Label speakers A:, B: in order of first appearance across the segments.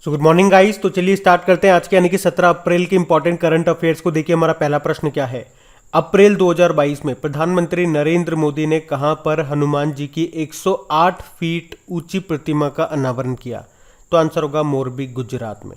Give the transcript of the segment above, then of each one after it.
A: So good morning guys. तो चलिए start करते हैं आज के यानी कि 17 अप्रैल के इंपॉर्टेंट करंट अफेयर्स को। देखिए हमारा पहला प्रश्न क्या है। अप्रैल 2022 में प्रधानमंत्री नरेंद्र मोदी ने कहां पर हनुमान जी की 108 फीट ऊंची प्रतिमा का अनावरण किया? तो आंसर होगा मोरबी, गुजरात में।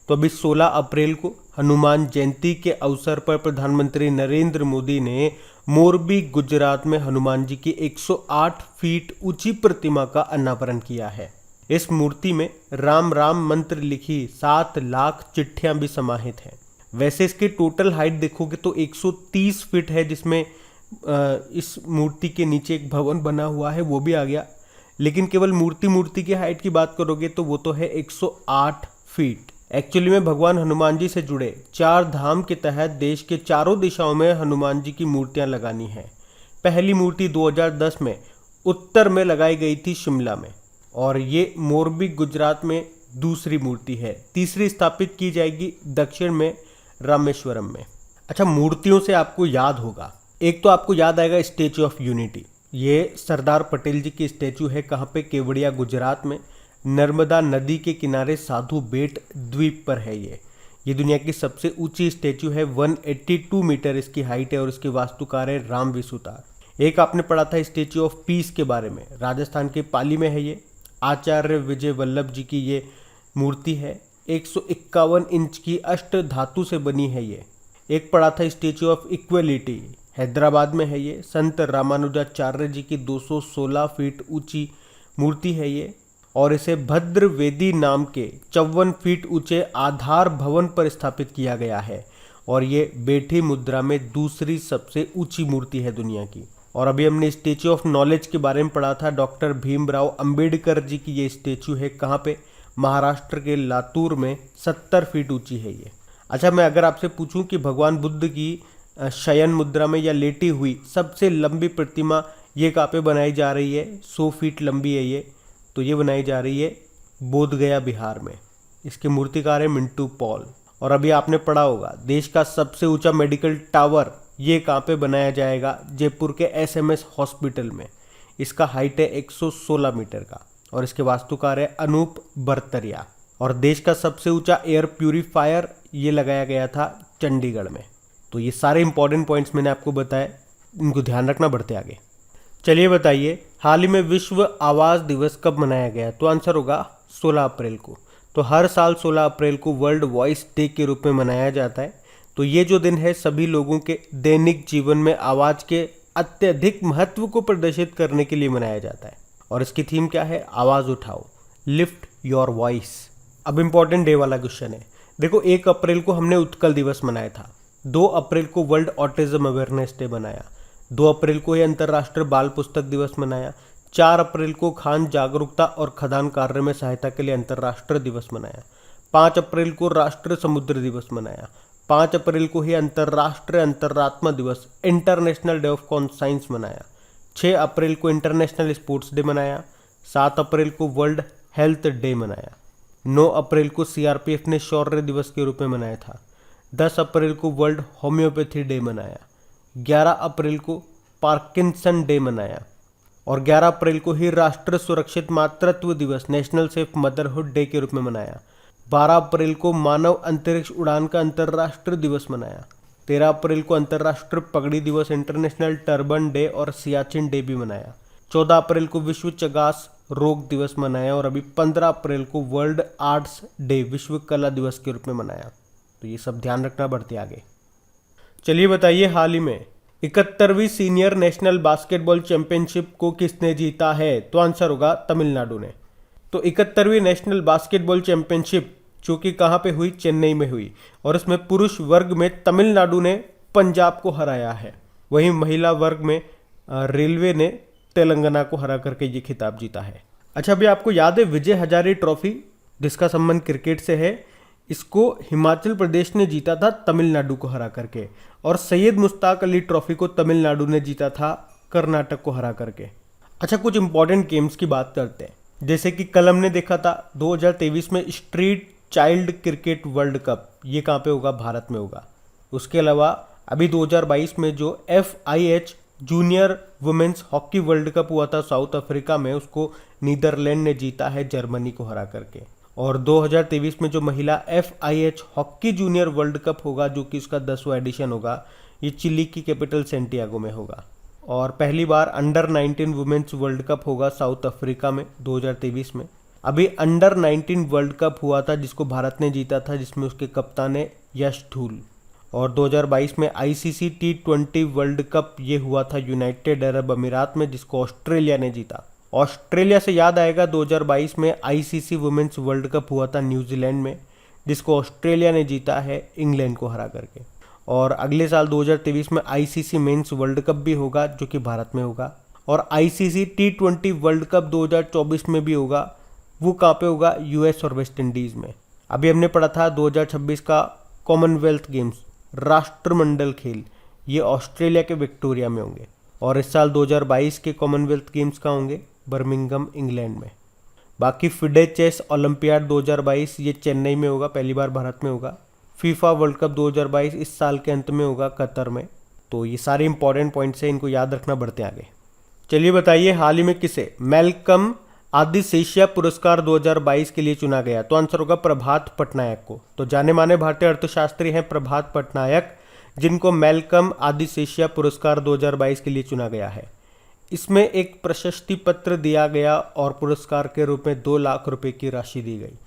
A: तो अभी 16 अप्रैल को हनुमान जयंती के अवसर पर प्रधानमंत्री नरेंद्र मोदी ने मोरबी, गुजरात में हनुमान जी की 108 फीट ऊंची प्रतिमा का अनावरण किया है। इस मूर्ति में राम राम मंत्र लिखी 7 लाख चिट्ठियां भी समाहित हैं। वैसे इसकी टोटल हाइट देखोगे तो 130 फीट है, जिसमें इस मूर्ति के नीचे एक भवन बना हुआ है, वो भी आ गया। लेकिन केवल मूर्ति की हाइट की बात करोगे तो वो तो है 108 फीट। एक्चुअली में भगवान हनुमान जी से जुड़े 4 धाम के तहत देश के चारों दिशाओं में हनुमान जी की मूर्तियां लगानी है। पहली मूर्ति 2010 में उत्तर में लगाई गई थी, शिमला में, और ये मोरबी, गुजरात में दूसरी मूर्ति है। तीसरी स्थापित की जाएगी दक्षिण में, रामेश्वरम में। अच्छा, मूर्तियों से आपको याद होगा, एक तो आपको याद आएगा स्टैचू ऑफ यूनिटी। ये सरदार पटेल जी की स्टैचू है। कहाँ पे? केवड़िया, गुजरात में, नर्मदा नदी के किनारे साधु बेट द्वीप पर है ये दुनिया की सबसे ऊंची स्टैचू है। 182 मीटर इसकी हाइट है और इसके वास्तुकार है राम विसुतार। एक आपने पढ़ा था स्टैचू ऑफ पीस के बारे में, राजस्थान के पाली में है ये। आचार्य विजय वल्लभ जी की ये मूर्ति है। 151 इंच की अष्ट धातु से बनी है ये। एक पड़ा था स्टैचू ऑफ इक्वलिटी, हैदराबाद में है ये। संत रामानुजाचार्य जी की 216 फीट ऊंची मूर्ति है ये, और इसे भद्र वेदी नाम के 54 फीट ऊंचे आधार भवन पर स्थापित किया गया है, और ये बैठी मुद्रा में दूसरी सबसे ऊंची मूर्ति है दुनिया की। और अभी हमने स्टैचू ऑफ नॉलेज के बारे में पढ़ा था। डॉक्टर भीमराव अंबेडकर जी की ये स्टैचू है। कहाँ पे? महाराष्ट्र के लातूर में 70 फीट ऊंची है ये। अच्छा, मैं अगर आपसे पूछूं कि भगवान बुद्ध की शयन मुद्रा में या लेटी हुई सबसे लंबी प्रतिमा ये कहाँ पे बनाई जा रही है? 100 फीट लंबी है ये। तो ये बनाई जा रही है बोध गया, बिहार में। इसके मूर्तिकार है मिंटू पॉल। और अभी आपने पढ़ा होगा देश का सबसे ऊंचा मेडिकल टावर ये कहाँ पे बनाया जाएगा? जयपुर के SMS हॉस्पिटल में। इसका हाइट है 116 मीटर का, और इसके वास्तुकार है अनूप बर्तरिया। और देश का सबसे ऊंचा एयर प्यूरीफायर ये लगाया गया था चंडीगढ़ में। तो ये सारे इंपॉर्टेंट पॉइंट्स मैंने आपको बताए, इनको ध्यान रखना। बढ़ते आगे, चलिए बताइए हाल ही में विश्व आवाज़ दिवस कब मनाया गया? तो आंसर होगा 16 अप्रैल को। तो हर साल 16 अप्रैल को वर्ल्ड वॉइस डे के रूप में मनाया जाता है। तो ये जो दिन है सभी लोगों के दैनिक जीवन में आवाज़ के अत्यधिक महत्व को प्रदर्शित करने के लिए मनाया जाता है। और इसकी थीम क्या है? आवाज़ उठाओ, लिफ्ट योर वॉइस। अब इम्पॉर्टेंट डे वाला क्वेश्चन है। देखो, 1 अप्रैल को हमने उत्कल दिवस मनाया था। 2 अप्रैल को वर्ल्ड ऑटिज्म अवेयरनेस डे मनाया। 2 अप्रैल को ही अंतर्राष्ट्रीय बाल पुस्तक दिवस मनाया। 4 अप्रैल को खान जागरूकता और खदान कार्य में सहायता के लिए अंतर्राष्ट्रीय दिवस मनाया। 5 अप्रैल को राष्ट्रीय समुद्र दिवस मनाया। 5 अप्रैल को ही अंतर्राष्ट्रीय अंतरात्मा दिवस, इंटरनेशनल डे ऑफ कॉन्साइंस मनाया। 6 अप्रैल को इंटरनेशनल स्पोर्ट्स डे मनाया। 7 अप्रैल को वर्ल्ड हेल्थ डे मनाया। 9 अप्रैल को CRPF ने शौर्य दिवस के रूप में मनाया था। 10 अप्रैल को वर्ल्ड होम्योपैथी डे मनाया। 11 अप्रैल को पार्किंसन डे मनाया। और 11 अप्रैल को ही राष्ट्रीय सुरक्षित मातृत्व दिवस, नेशनल सेफ मदरहुड डे के रूप में मनाया। 12 अप्रैल को मानव अंतरिक्ष उड़ान का अंतर्राष्ट्रीय दिवस मनाया। 13 अप्रैल को अंतर्राष्ट्रीय पगड़ी दिवस, इंटरनेशनल टर्बन डे और सियाचिन डे भी मनाया। 14 अप्रैल को विश्व चगास रोग दिवस मनाया। और अभी 15 अप्रैल को वर्ल्ड आर्ट्स डे, विश्व कला दिवस के रूप में मनाया। तो ये सब ध्यान रखना। बढ़ते आगे, चलिए बताइए हाल ही में 71वीं सीनियर नेशनल बास्केटबॉल चैंपियनशिप को किसने जीता है? तो आंसर होगा तमिलनाडु ने। तो 71वीं नेशनल बास्केटबॉल चैंपियनशिप जो कि कहाँ पे हुई? चेन्नई में हुई। और इसमें पुरुष वर्ग में तमिलनाडु ने पंजाब को हराया है। वहीं महिला वर्ग में रेलवे ने तेलंगाना को हरा करके ये खिताब जीता है। अच्छा, अभी आपको याद है विजय हजारे ट्रॉफी, जिसका संबंध क्रिकेट से है, इसको हिमाचल प्रदेश ने जीता था तमिलनाडु को हरा करके। और सैयद मुश्ताक अली ट्रॉफी को तमिलनाडु ने जीता था कर्नाटक को हरा करके। अच्छा, कुछ इंपॉर्टेंट गेम्स की बात करते हैं। जैसे कि कल हमने देखा था 2023 में street child cricket world cup, ये कहाँ पे होगा? भारत में होगा। उसके अलावा अभी 2022 में जो FIH junior women's hockey world cup हुआ था साउथ अफ्रीका में, उसको नीदरलैंड ने जीता है जर्मनी को हरा करके। और 2023 में जो महिला FIH hockey junior world cup होगा, जो कि उसका 10वां एडिशन होगा, ये चिली की कैपिटल सेंटियागो में होगा। और पहली बार अंडर 19 वुमेन्स वर्ल्ड कप होगा साउथ अफ्रीका में 2023 में। अभी अंडर 19 वर्ल्ड कप हुआ था जिसको भारत ने जीता था, जिसमें उसके कप्तान है यश धूल। और 2022 में ICC T20 वर्ल्ड कप ये हुआ था यूनाइटेड अरब अमीरात में, जिसको ऑस्ट्रेलिया ने जीता। ऑस्ट्रेलिया से याद आएगा 2022 में ICC वुमेन्स वर्ल्ड कप हुआ था न्यूजीलैंड में, जिसको ऑस्ट्रेलिया ने जीता है इंग्लैंड को हरा करके। और अगले साल 2023 में ICC मेंस वर्ल्ड कप भी होगा, जो कि भारत में होगा। और ICC T20 वर्ल्ड कप 2024 में भी होगा, वो कहाँ पे होगा? US और वेस्ट इंडीज़ में। अभी हमने पढ़ा था 2026 का कॉमनवेल्थ गेम्स राष्ट्रमंडल खेल, ये ऑस्ट्रेलिया के विक्टोरिया में होंगे। और इस साल 2022 के कॉमनवेल्थ गेम्स कहाँ होंगे? बर्मिंघम इंग्लैंड में। बाकी फिडे चेस ओलंपियाड 2022 ये चेन्नई में होगा, पहली बार भारत में होगा। फीफा वर्ल्ड कप 2022 इस साल के अंत में होगा कतर में। तो ये सारे इंपॉर्टेंट पॉइंट्स हैं, इनको याद रखना। बढ़ते आगे। चलिए बताइए, हाल ही में किसे मैल्कम आदिसेशिया पुरस्कार 2022 के लिए चुना गया? तो आंसर होगा प्रभात पटनायक को। तो जाने माने भारतीय अर्थशास्त्री हैं प्रभात पटनायक, जिनको मैल्कम आदिसेशिया पुरस्कार 2022 के लिए चुना गया है। इसमें एक प्रशस्ति पत्र दिया गया और पुरस्कार के रूप में 2 लाख रुपए की राशि दी गई,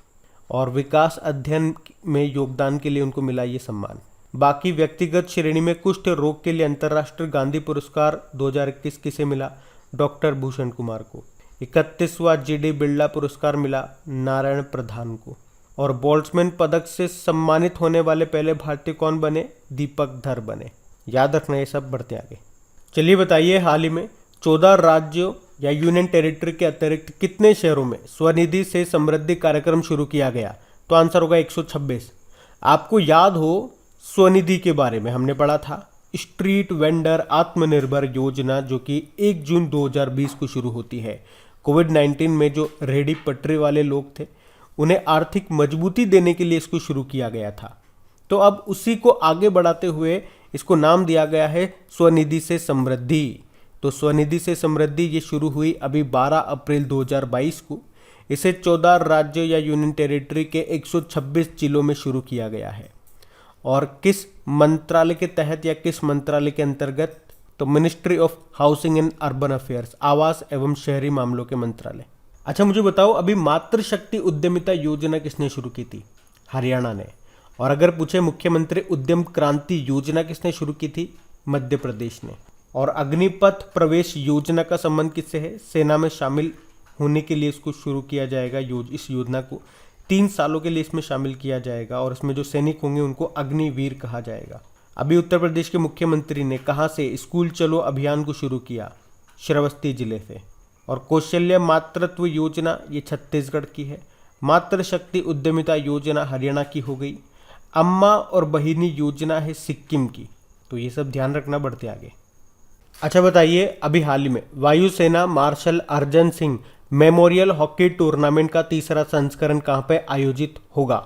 A: और विकास अध्ययन में योगदान के लिए उनको मिला ये सम्मान। बाकी व्यक्तिगत श्रेणी में कुष्ठ रोग के लिए अंतर्राष्ट्रीय गांधी पुरस्कार 2021 किसे मिला? डॉक्टर भूषण कुमार को। 31वां GD बिरला पुरस्कार मिला नारायण प्रधान को। और बोल्ट्जमैन पदक से सम्मानित होने वाले पहले भारतीय कौन बने? दीपक धर बने। याद रखना ये सब। बढ़ते आगे। चलिए बताइए, हाल ही में 14 राज्यों या यूनियन टेरिटरी के अतिरिक्त कितने शहरों में स्वनिधि से समृद्धि कार्यक्रम शुरू किया गया? तो आंसर होगा 126। आपको याद हो स्वनिधि के बारे में हमने पढ़ा था, स्ट्रीट वेंडर आत्मनिर्भर योजना, जो कि 1 जून 2020 को शुरू होती है। कोविड-19 में जो रेहड़ी पटरी वाले लोग थे, उन्हें आर्थिक मजबूती देने के लिए इसको शुरू किया गया था। तो अब उसी को आगे बढ़ाते हुए इसको नाम दिया गया है स्वनिधि से समृद्धि। तो स्वनिधि से समृद्धि ये शुरू हुई अभी 12 अप्रैल 2022 को। इसे 14 राज्यों या यूनियन टेरिटरी के 126 जिलों में शुरू किया गया है। और किस मंत्रालय के तहत या किस मंत्रालय के अंतर्गत? तो ministry of housing and urban affairs, आवास एवं शहरी मामलों के मंत्रालय। अच्छा मुझे बताओ, अभी मातृशक्ति उद्यमिता योजना किसने शुरू की थी? हरियाणा ने। और अगर पूछे मुख्यमंत्री उद्यम क्रांति योजना किसने शुरू की थी? मध्य प्रदेश ने। और अग्निपथ प्रवेश योजना का संबंध किससे है? सेना में शामिल होने के लिए इसको शुरू किया जाएगा। इस योजना को 3 सालों के लिए इसमें शामिल किया जाएगा, और इसमें जो सैनिक होंगे उनको अग्निवीर कहा जाएगा। अभी उत्तर प्रदेश के मुख्यमंत्री ने कहाँ से स्कूल चलो अभियान को शुरू किया? श्रावस्ती जिले से। और कौशल्य मातृत्व योजना ये छत्तीसगढ़ की है। मातृशक्ति उद्यमिता योजना हरियाणा की हो गई। अम्मा और बहिनी योजना है सिक्किम की। तो ये सब ध्यान रखना। बढ़ते आगे। अच्छा बताइए, अभी हाल ही में वायुसेना martial Arjan Singh memorial hockey tournament का 3रा संस्करण कहाँ पे आयोजित होगा?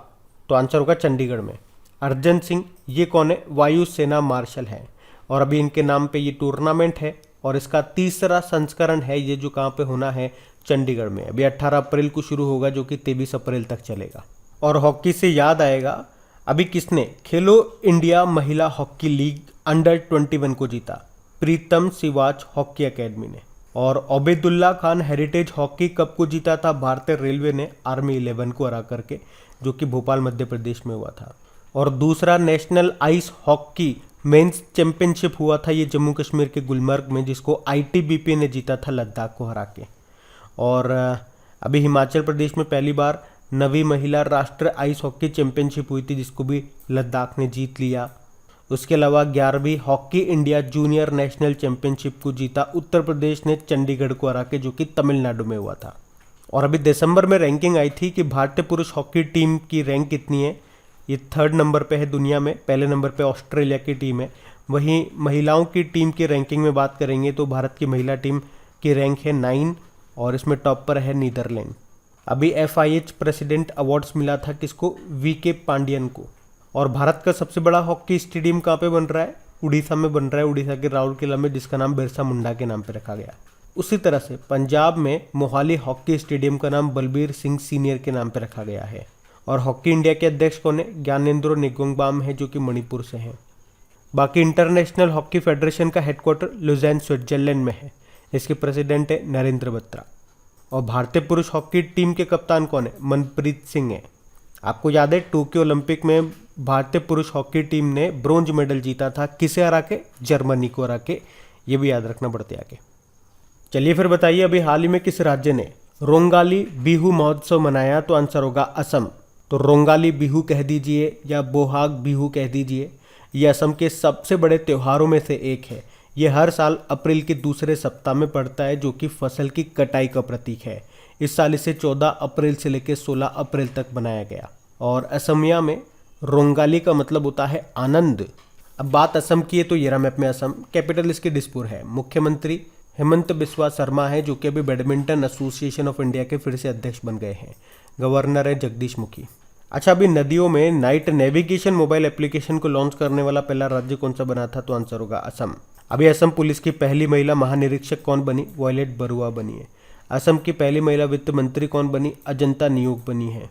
A: तो आंसर होगा चंडीगढ़ में। अर्जन सिंह ये कौन है? वायुसेना मार्शल हैं, और अभी इनके नाम पे ये टूर्नामेंट है, और इसका 3रा संस्करण है ये, जो कहाँ पे होना है? चंडीगढ़ में। अभी 18 अप्रैल को शुरू होगा, जो कि 23 अप्रैल तक चलेगा। और हॉकी से याद आएगा, अभी किसने खेलो इंडिया महिला हॉकी लीग अंडर 21 को जीता? प्रीतम सिवाच हॉकी एकेडमी ने। और Obaidullah Khan heritage hockey cup को जीता था भारतीय रेलवे ने आर्मी 11 को हरा करके, जो कि भोपाल मध्य प्रदेश में हुआ था। और दूसरा national ice hockey mains championship हुआ था ये जम्मू कश्मीर के गुलमर्ग में, जिसको ITBP ने जीता था लद्दाख को हरा के। और अभी हिमाचल प्रदेश में पहली बार 9वीं महिला राष्ट्रीय आइस हॉकी चैंपियनशिप हुई थी, जिसको भी लद्दाख ने जीत लिया। उसके अलावा 11वीं hockey India junior national championship को जीता उत्तर प्रदेश ने चंडीगढ़ को हरा के, जो कि तमिलनाडु में हुआ था। और अभी दिसंबर में रैंकिंग आई थी कि भारतीय पुरुष हॉकी टीम की रैंक कितनी है? ये 3rd नंबर पे है दुनिया में। पहले नंबर पे ऑस्ट्रेलिया की टीम है। वहीं महिलाओं की टीम की रैंकिंग में बात करेंगे तो भारत की महिला टीम की रैंक है 9, और इसमें टॉप पर है नीदरलैंड। अभी FIH प्रेसिडेंट अवार्ड्स मिला था किसको? VK पांडियन को। और भारत का सबसे बड़ा हॉकी स्टेडियम कहाँ पे बन रहा है? उड़ीसा में बन रहा है, उड़ीसा के राउरकेला में, जिसका नाम बिरसा मुंडा के नाम पे रखा गया। उसी तरह से पंजाब में मोहाली हॉकी स्टेडियम का नाम बलबीर सिंह सीनियर के नाम पर रखा गया है। और हॉकी इंडिया के अध्यक्ष कौन है? ज्ञानेंद्रो निंगोंगबाम है, जो कि मणिपुर से हैं। बाकी इंटरनेशनल हॉकी फेडरेशन का हेडक्वार्टर लुज़ेन स्विट्जरलैंड में है। इसके प्रेसिडेंट है नरेंद्र बत्रा। और भारतीय पुरुष हॉकी टीम के कप्तान कौन है? मनप्रीत सिंह है। आपको याद है टोक्यो ओलंपिक में भारतीय पुरुष हॉकी टीम ने ब्रोंज मेडल जीता था, किसे हरा के? जर्मनी को हरा के। ये भी याद रखना पड़ते आगे। चलिए फिर बताइए, अभी हाल ही में किस राज्य ने रोंगाली बिहू महोत्सव मनाया? तो आंसर होगा असम। तो रोंगाली बिहू कह दीजिए या बोहाग बिहू कह दीजिए, ये असम के सबसे बड़े त्योहारों में से एक है। ये हर साल अप्रैल के दूसरे सप्ताह में पड़ता है, जो कि फसल की कटाई का प्रतीक है। इस साल इसे 14 अप्रैल से लेकर 16 अप्रैल तक मनाया गया। और असमिया में रोंगाली का मतलब होता है आनंद। अब बात असम की है तो ये रहा मैप में असम। कैपिटल इसकी दिसपुर है। मुख्यमंत्री हेमंत बिस्वा शर्मा है, जो कि अभी बैडमिंटन एसोसिएशन ऑफ इंडिया के फिर से अध्यक्ष बन गए हैं। गवर्नर है जगदीश मुखी। अच्छा, अभी नदियों में नाइट नेविगेशन मोबाइल एप्लीकेशन को लॉन्च करने वाला पहला राज्य कौन सा बना था? तो आंसर होगा असम। अभी असम पुलिस की पहली महिला महानिरीक्षक कौन बनी? वॉयलेट बरुआ बनी है। असम की पहली महिला वित्त मंत्री कौन बनी? अजंता नियोग बनी है।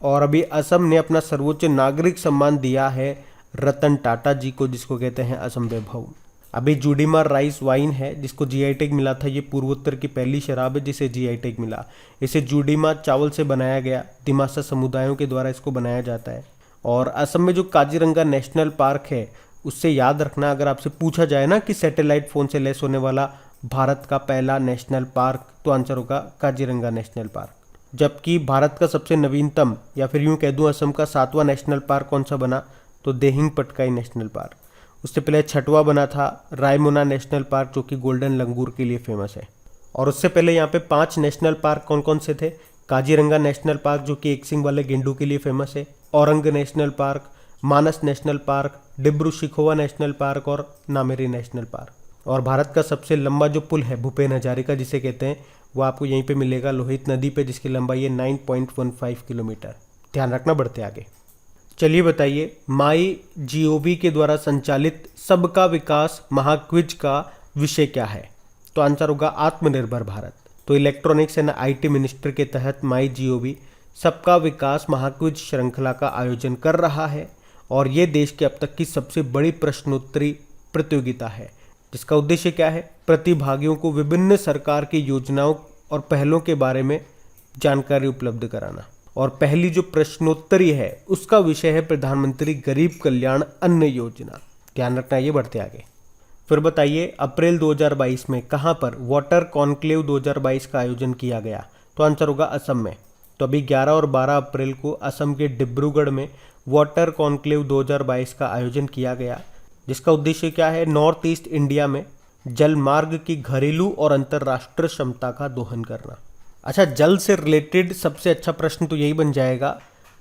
A: और अभी असम ने अपना सर्वोच्च नागरिक सम्मान दिया है रतन टाटा जी को, जिसको कहते हैं असम वैभव। अभी जुडीमा राइस वाइन है, जिसको जीआई टैग मिला था। ये पूर्वोत्तर की पहली शराब है जिसे जीआई टैग मिला। इसे जुडीमा चावल से बनाया गया। दिमासा समुदायों के द्वारा इसको बनाया जाता है। और असम में जो काजीरंगा नेशनल पार्क है, उससे याद रखना, अगर आपसे पूछा जाए ना कि सैटेलाइट फ़ोन से लैस होने वाला भारत का पहला नेशनल पार्क, तो आंसर होगा काजीरंगा नेशनल पार्क। जबकि भारत का सबसे नवीनतम, या फिर यूँ कह दूँ असम का 7वां नेशनल पार्क कौन सा बना? तो देहिंग पटकाई नेशनल पार्क। उससे पहले 6वां बना था रायमोना नेशनल पार्क, जो कि गोल्डन लंगूर के लिए फेमस है। और उससे पहले यहाँ पे 5 नेशनल पार्क कौन कौन से थे? काजीरंगा नेशनल पार्क, जो कि एक सिंग वाले गेंडू के लिए फेमस है। Orang national park, Manas national park, Dibru Saikhowa national park और नामेरी नेशनल पार्क। और भारत का सबसे लंबा जो पुल है भूपेन हजारिका जिसे कहते हैं, वो आपको यहीं पे मिलेगा लोहित नदी पे, जिसकी लंबाई है 9.15 किलोमीटर। ध्यान रखना, बढ़ते आगे। चलिए बताइए, माई जीओवी के द्वारा संचालित सबका विकास महाक्विज का विषय क्या है? तो आंसर होगा आत्मनिर्भर भारत। तो इलेक्ट्रॉनिक्स एंड आईटी मिनिस्टर के तहत माई जीओवी सबका विकास महाक्विज श्रृंखला का आयोजन कर रहा है। और ये देश के अब तक की सबसे बड़ी प्रश्नोत्तरी प्रतियोगिता है, जिसका उद्देश्य क्या है? प्रतिभागियों को विभिन्न सरकार की योजनाओं और पहलों के बारे में जानकारी उपलब्ध कराना। और पहली जो प्रश्नोत्तरी है उसका विषय है प्रधानमंत्री गरीब कल्याण अन्न योजना। ध्यान रखना, ये बढ़ते आगे। फिर बताइए, अप्रैल 2022 में कहाँ पर वाटर कॉन्क्लेव 2022 का आयोजन किया गया? तो आंसर होगा असम में। तो अभी 11 और 12 अप्रैल को असम के डिब्रूगढ़ में वाटर कॉन्क्लेव 2022 का आयोजन किया गया, जिसका उद्देश्य क्या है? नॉर्थ ईस्ट इंडिया में जल मार्ग की घरेलू और अंतर्राष्ट्रीय क्षमता का दोहन करना। अच्छा, जल से रिलेटेड सबसे अच्छा प्रश्न तो यही बन जाएगा,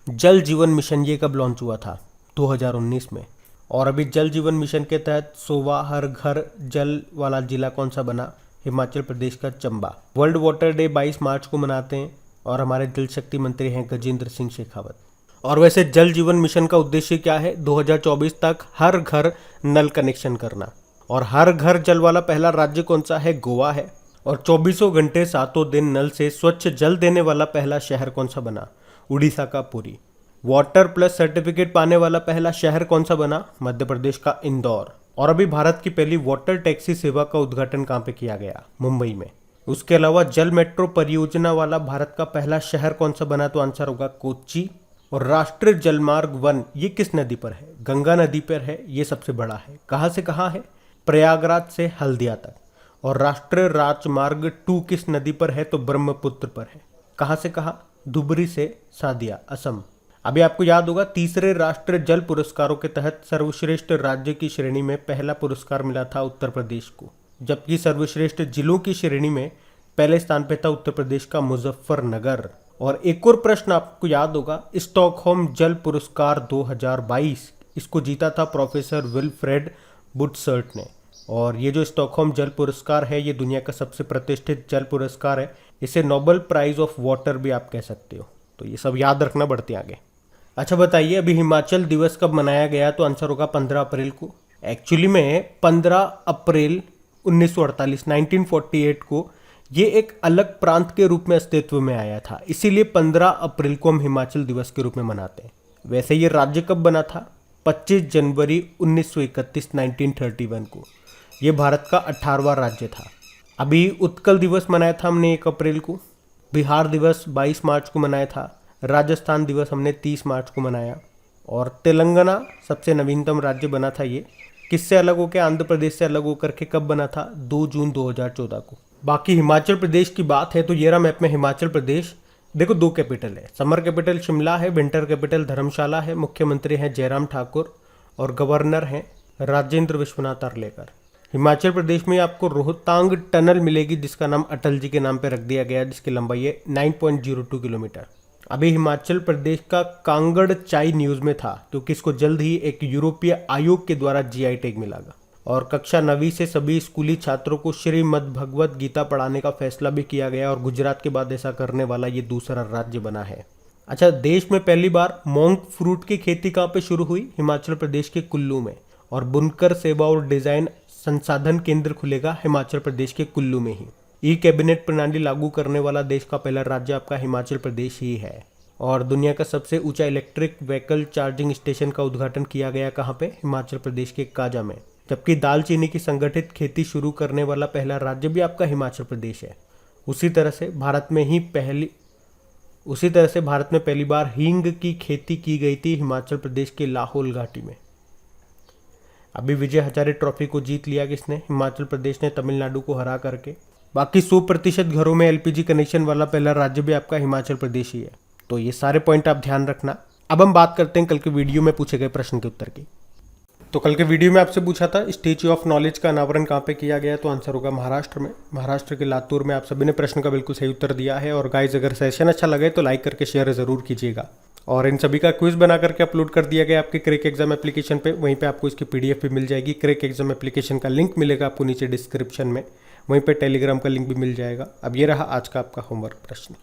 A: जल जीवन मिशन ये कब लॉन्च हुआ था? 2019 में। और अभी जल जीवन मिशन के तहत 100वां हर घर जल वाला जिला कौन सा बना? हिमाचल प्रदेश का चंबा। वर्ल्ड वाटर डे 22 मार्च को मनाते हैं और हमारे जल शक्ति मंत्री हैं गजेंद्र सिंह शेखावत। और वैसे जल जीवन मिशन का उद्देश्य क्या है? 2024 तक हर घर नल कनेक्शन करना। और हर घर जल वाला पहला राज्य कौन सा है? गोवा है। और 24 घंटे 7 दिन नल से स्वच्छ जल देने वाला पहला शहर कौन सा बना? उड़ीसा का पुरी। वाटर प्लस सर्टिफिकेट पाने वाला पहला शहर कौन सा बना? मध्य प्रदेश का इंदौर। और अभी भारत की पहली वाटर टैक्सी सेवा का उद्घाटन कहाँ पे किया गया? मुंबई में। उसके अलावा जल मेट्रो परियोजना वाला भारत का पहला शहर कौन सा बना? तो आंसर होगा कोच्चि। और राष्ट्रीय जलमार्ग 1 ये किस नदी पर है? गंगा नदी पर है। ये सबसे बड़ा है। कहाँ से कहाँ है? प्रयागराज से हल्दिया तक। और राष्ट्रीय राजमार्ग 2 किस नदी पर है? तो ब्रह्मपुत्र पर है। कहाँ से कहाँ? धुबरी से सादिया, असम। अभी आपको याद होगा, तीसरे राष्ट्रीय जल पुरस्कारों के तहत सर्वश्रेष्ठ राज्य की श्रेणी में पहला पुरस्कार मिला था उत्तर प्रदेश को, जबकि सर्वश्रेष्ठ जिलों की श्रेणी में पहले स्थान पे था उत्तर प्रदेश का मुजफ्फरनगर। और एक और प्रश्न आपको याद होगा, स्टॉकहोम जल पुरस्कार 2022 इसको जीता था प्रोफेसर विल्फ्रेड बुटसर्ट ने। और ये जो स्टॉकहोम जल पुरस्कार है, ये दुनिया का सबसे प्रतिष्ठित जल पुरस्कार है। इसे नोबेल प्राइज ऑफ वाटर भी आप कह सकते हो। तो ये सब याद रखना, बढ़ते आगे। अच्छा बताइए, अभी हिमाचल दिवस कब मनाया गया? तो आंसर होगा 15 अप्रैल को। एक्चुअली में 15 अप्रैल 1948 1948 को ये एक अलग प्रांत के रूप में अस्तित्व में आया था, इसीलिए 15 अप्रैल को हम हिमाचल दिवस के रूप में मनाते हैं। वैसे ये राज्य कब बना था? 25 जनवरी 1931 1931 को। ये भारत का 18वां राज्य था। अभी उत्कल दिवस मनाया था हमने 1 अप्रैल को, बिहार दिवस 22 मार्च को मनाया था, राजस्थान दिवस हमने 30 मार्च को मनाया, और तेलंगाना सबसे नवीनतम राज्य बना था ये। किससे अलग होकर, आंध्र प्रदेश से अलग होकर के कब बना था? 2 जून 2014 को। बाकी हिमाचल प्रदेश की बात है तो ये रहा मैप में हिमाचल प्रदेश। देखो 2 कैपिटल है, समर कैपिटल शिमला है, विंटर कैपिटल धर्मशाला है, मुख्यमंत्री हैं जयराम ठाकुर और गवर्नर हैं राजेंद्र विश्वनाथ अर्लेकर। हिमाचल प्रदेश में आपको रोहतांग टनल मिलेगी जिसका नाम अटल जी के नाम पर रख दिया गया, जिसकी लंबाई है 9.02 किलोमीटर। अभी हिमाचल प्रदेश का कांगड़ चाय न्यूज़ में था क्योंकि इसको जल्द ही एक यूरोपीय आयोग के द्वारा जीआई टैग मिलेगा। और कक्षा 9वीं से सभी स्कूली छात्रों को श्रीमद् भगवत गीता पढ़ाने का फैसला भी किया गया और गुजरात के बाद ऐसा करने वाला ये दूसरा राज्य बना है। अच्छा, देश में पहली बार मोंक फ्रूट की खेती कहाँ पे शुरू हुई? हिमाचल प्रदेश के कुल्लू में। और बुनकर सेवा और डिजाइन संसाधन केंद्र खुलेगा हिमाचल प्रदेश के कुल्लू में ही। ई कैबिनेट प्रणाली लागू करने वाला देश का पहला राज्य आपका हिमाचल प्रदेश ही है। और दुनिया का सबसे ऊंचा इलेक्ट्रिक व्हीकल चार्जिंग स्टेशन का उद्घाटन किया गया कहाँ पे? हिमाचल प्रदेश के काजा में। जबकि दालचीनी की संगठित खेती शुरू करने वाला पहला राज्य भी आपका हिमाचल प्रदेश है। उसी तरह से भारत में पहली बार हींग की खेती की गई थी हिमाचल प्रदेश के लाहौल घाटी में। अभी विजय हजारे ट्रॉफी को जीत लिया किसने? हिमाचल प्रदेश ने तमिलनाडु को हरा करके। बाकी 100% घरों में एलपीजी कनेक्शन वाला पहला राज्य भी आपका हिमाचल प्रदेश ही है। तो ये सारे पॉइंट आप ध्यान रखना। अब हम बात करते हैं कल के वीडियो में पूछे गए प्रश्न के उत्तर की। तो कल के वीडियो में आपसे पूछा था स्टैच्यू ऑफ नॉलेज का अनावरण कहाँ पे किया गया, तो आंसर होगा महाराष्ट्र में। महाराष्ट्र के लातूर में। आप सभी ने प्रश्न का बिल्कुल सही उत्तर दिया है। और गाइज, अगर सेशन अच्छा लगे तो लाइक करके शेयर जरूर कीजिएगा। और इन सभी का क्विज बना करके अपलोड कर दिया गया आपके क्रैक एग्जाम एप्लीकेशन पे। वहीं पे आपको इसकी पीडीएफ भी मिल जाएगी। क्रैक एग्जाम एप्लीकेशन का लिंक मिलेगा आपको नीचे डिस्क्रिप्शन में। वहीं पे टेलीग्राम का लिंक भी मिल जाएगा। अब ये रहा आज का आपका होमवर्क प्रश्न।